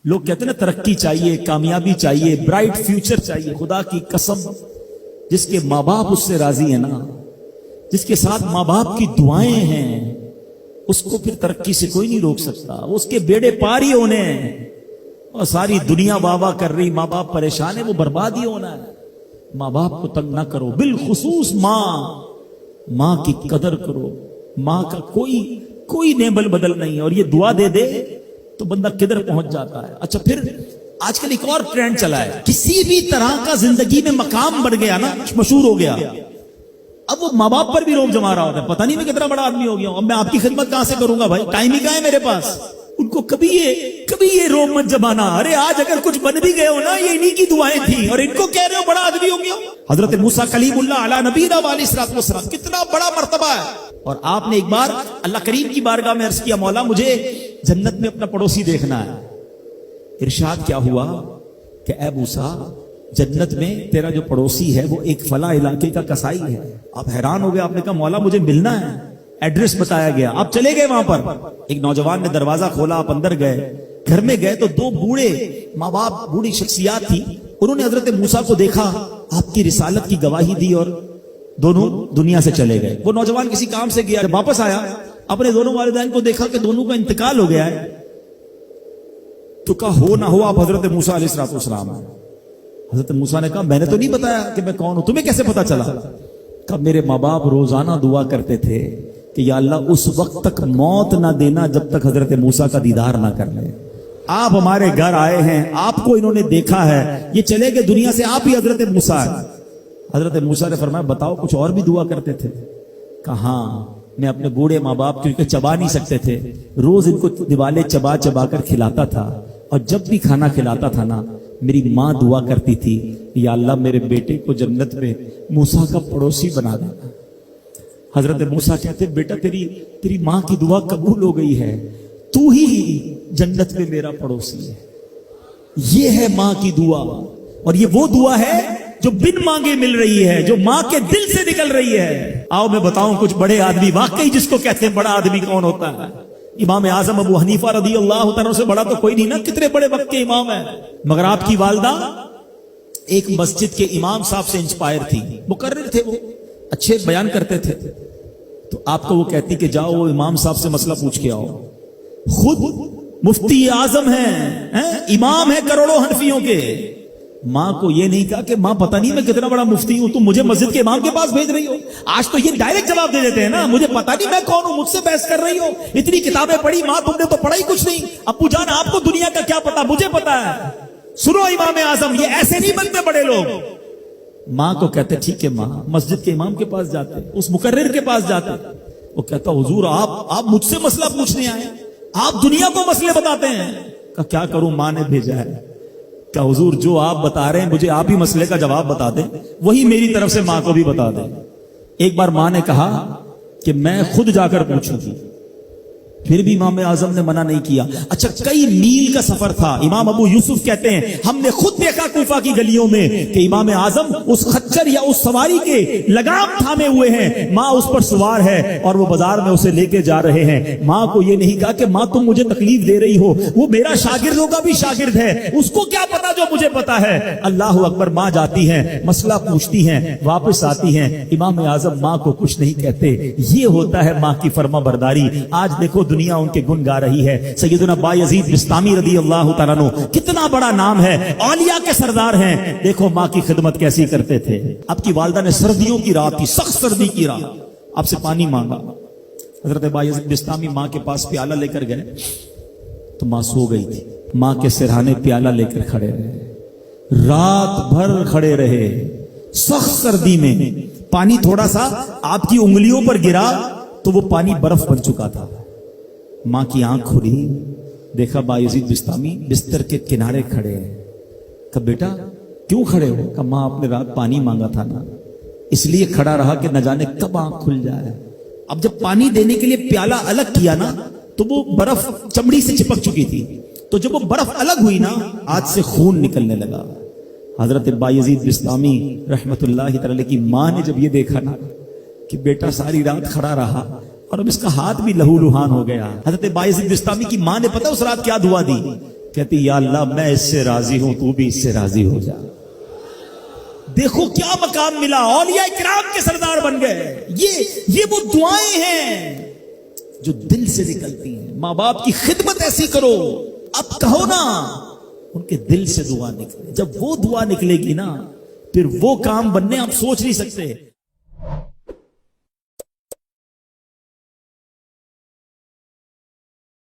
لوگ کہتے ہیں نا ترقی چاہیے، کامیابی چاہیے، برائٹ فیوچر چاہیے. خدا کی قسم جس کے ماں باپ اس سے راضی ہیں نا، جس کے ساتھ ماں باپ کی دعائیں ہیں، اس کو پھر ترقی سے کوئی نہیں روک سکتا. اس کے بیڑے پار ہی ہونے ہیں. اور ساری دنیا واہ واہ کر رہی، ماں باپ پریشان ہے، وہ برباد ہی ہونا ہے. ماں باپ کو تنگ نہ کرو، بالخصوص ماں کی قدر کرو. ماں کا کوئی نیبل بدل نہیں ہے. اور یہ دعا دے دے تو بندہ کدھر پہنچ جاتا ہے. اچھا پھر آج کل ایک اور ٹرینڈ چلا ہے، کسی بھی طرح کا زندگی میں مقام بڑھ گیا نا، مشہور ہو گیا، اب وہ ماں باپ پر بھی روک جما رہا ہوتا ہے. پتہ نہیں میں کتنا بڑا آدمی ہو گیا ہوں، اب میں آپ کی خدمت کہاں سے کروں گا بھائی، ٹائم ہی کہاں ہے میرے پاس. ان کو کبھی یہ روب مت جمانا. ارے آج اگر کچھ بن بھی گئے ہو نا، یہ انہی کی دعائیں تھیں، اور ان کو کہہ رہے ہو بڑا آدمی ہو گیا. حضرت موسیٰ کلیم اللہ علی نبینا علیہ الصلوۃ والسلام، کتنا بڑا مرتبہ ہے. اور آپ نے ایک بار اللہ کریم کی بارگاہ میں عرض کیا، مولا مجھے جنت میں اپنا پڑوسی دیکھنا ہے. ارشاد کیا ہوا کہ اے موسیٰ، جنت میں تیرا جو پڑوسی ہے وہ ایک فلاں علاقے کا کسائی ہے. آپ حیران ہو گئے، آپ نے کہا مولا مجھے ملنا ہے. ایڈریس بتایا گیا، آپ چلے گئے وہاں پر. ایک نوجوان نے دروازہ کھولا، آپ اندر گئے. گھر میں گئے تو دو بوڑھے ماں باپ، بوڑھی شخصیات تھی. انہوں نے حضرت موسیٰ کو دیکھا، آپ کی رسالت کی گواہی دی، اور دونوں دنیا سے چلے گئے. وہ نوجوان کسی کام سے گیا، جب واپس آیا اپنے دونوں والدین کو دیکھا کہ دونوں کا انتقال ہو گیا ہے. تو کہا ہو نہ ہو آپ حضرت موسیٰ علیہ الصلوۃ والسلام ہیں. حضرت موسیٰ نے کہا میں نے تو نہیں بتایا کہ میں کون ہوں، تمہیں کیسے پتا چلا؟ کہا میرے ماں باپ روزانہ دعا کرتے تھے کہ یا اللہ اس وقت تک موت نہ دینا جب تک حضرت موسیٰ کا دیدار نہ کر لیں. آپ ہمارے گھر آئے ہیں، آپ کو انہوں نے دیکھا ہے، یہ چلے گئے دنیا سے، آپ ہی حضرت موسیٰ ہیں. حضرت موسیٰ نے فرمایا بتاؤ کچھ اور بھی دعا کرتے تھے؟ کہا ہاں، میں اپنے بوڑھے ماں باپ کیونکہ چبا نہیں سکتے تھے، روز ان کو دیوالے چبا چبا کر کھلاتا تھا، اور جب بھی کھانا کھلاتا تھا نا، میری ماں دعا کرتی تھی یا اللہ میرے بیٹے کو جنت میں موسیٰ کا پڑوسی بنا دینا. حضرت موسیٰ کہتے بیٹا تیری ماں کی دعا قبول ہو گئی ہے، تو ہی جنت میں میرا پڑوسی ہے. یہ ہے ماں کی دعا، اور یہ وہ دعا ہے جو بن مانگے مل رہی ہے، جو ماں کے دل سے نکل رہی ہے. آؤ میں بتاؤں کچھ بڑے آدمی، واقعی جس کو کہتے ہیں بڑا آدمی کون ہوتا ہے. امام اعظم ابو حنیفہ رضی اللہ تعالیٰ سے بڑا تو کوئی نہیں نا، کتنے بڑے وقت کے امام ہیں. مگر آپ کی والدہ ایک مسجد کے امام صاحب سے انسپائر تھی، مقرر تھے، وہ اچھے بیان کرتے تھے. تو آپ کو وہ کہتی کہ جاؤ وہ امام صاحب سے مسئلہ پوچھ کے آؤ. خود مفتی اعظم ہیں، امام ہیں کروڑوں حنفیوں کے. ماں کو یہ نہیں کہا کہ ماں پتہ نہیں میں کتنا بڑا مفتی ہوں، تم مجھے مسجد کے امام کے پاس بھیج رہی ہو. آج تو یہ ڈائریکٹ جواب دے دیتے ہیں نا، مجھے پتہ نہیں میں کون ہوں، مجھ سے بحث کر رہی ہو، اتنی کتابیں پڑھی ماں، تم نے تو پڑھا ہی کچھ نہیں. ابو جان آپ کو دنیا کا کیا پتا، مجھے پتا ہے. سنو امام اعظم، یہ ایسے نہیں بنتے بڑے لوگ. ماں کو کہتے ٹھیک ہے ماں، مسجد کے امام کے پاس جاتے، اس مقرر کے پاس جاتے. وہ کہتا حضور آپ مجھ سے مسئلہ پوچھنے آئے، آپ دنیا کو مسئلے بتاتے ہیں. کہ کیا کروں، ماں نے بھیجا ہے. کہ حضور جو آپ بتا رہے ہیں مجھے آپ ہی مسئلے کا جواب بتا دیں، وہی میری طرف سے ماں کو بھی بتا دیں. ایک بار ماں نے کہا کہ میں خود جا کر پوچھوں گی، پھر بھی امام اعظم نے منع نہیں کیا. اچھا کئی میل کا سفر تھا. امام ابو یوسف کہتے ہیں ہم نے خود دیکھا کوفہ کی گلیوں میں کہ امام اعظم اس خچر یا اس سواری کے لگام تھامے ہوئے ہیں، ماں اس پر سوار ہے اور وہ بازار میں اسے لے کے جا رہے ہیں. ماں کو یہ نہیں کہا کہ ماں تم مجھے تکلیف دے رہی ہو، وہ میرا شاگردوں کا بھی شاگرد ہے، اس کو کیا پتا جو مجھے پتا ہے. اللہ اکبر. ماں جاتی ہیں، مسئلہ پوچھتی ہیں، واپس آتی ہیں، امام اعظم ماں کو کچھ نہیں کہتے. یہ ہوتا ہے ماں کی فرما برداری. آج دیکھو دنیا ان کے گن گا رہی ہے. سیدنا بایزید بستامی رضی اللہ تعالیٰ عنہ کتنا بڑا نام ہے، اولیاء کے سردار ہیں. دیکھو ماں کی خدمت کیسی کرتے تھے. آپ کی والدہ نے سردیوں کی رات تھی، سخت سردی کی رات، آپ سے پانی مانگا. حضرت بایزید بستامی ماں کے پاس پیالہ لے کر گئے تو ماں سو گئی تھی. ماں کے سرہانے پیالہ لے کر کھڑے رہے، رات بھر کھڑے رہے سخت سردی میں. پانی تھوڑا سا آپ کی انگلیوں پر گرا تو وہ پانی برف بن چکا تھا. ماں کی آنکھ کھلی، دیکھا بایزید بستامی بستر کے کنارے کھڑے ہیں. کہا بیٹا کیوں کھڑے ہو؟ کہا ماں آپ نے رات پانی مانگا تھا نا، اس لیے کھڑا رہا کہ نہ جانے کب آنکھ کھل جائے. اب جب پانی دینے کے لیے پیالہ الگ کیا نا تو وہ برف چمڑی سے چپک چکی تھی، تو جب وہ برف الگ ہوئی نا ہاتھ سے خون نکلنے لگا. حضرت بایزید بستامی رحمت اللہ تعالی کی ماں نے جب یہ دیکھا نا کہ بیٹا ساری رات کھڑا رہا اور اب اس کا ہاتھ بھی لہو لہان ہو گیا. حضرت بایزید بستامی کی ماں نے پتہ اس رات کیا دعا دی کہتی یا اللہ میں اس سے راضی ہوں، تو بھی اس سے راضی ہو جا۔ دیکھو کیا مقام ملا، اولیاء کرام کے سردار بن گئے۔ یہ وہ دعائیں ہیں جو دل سے نکلتی ہیں۔ ماں باپ کی خدمت ایسی کرو، اب کہو نا، ان کے دل سے دعا نکلے۔ جب وہ دعا نکلے گی نا، پھر وہ کام بننے آپ سوچ نہیں سکتے۔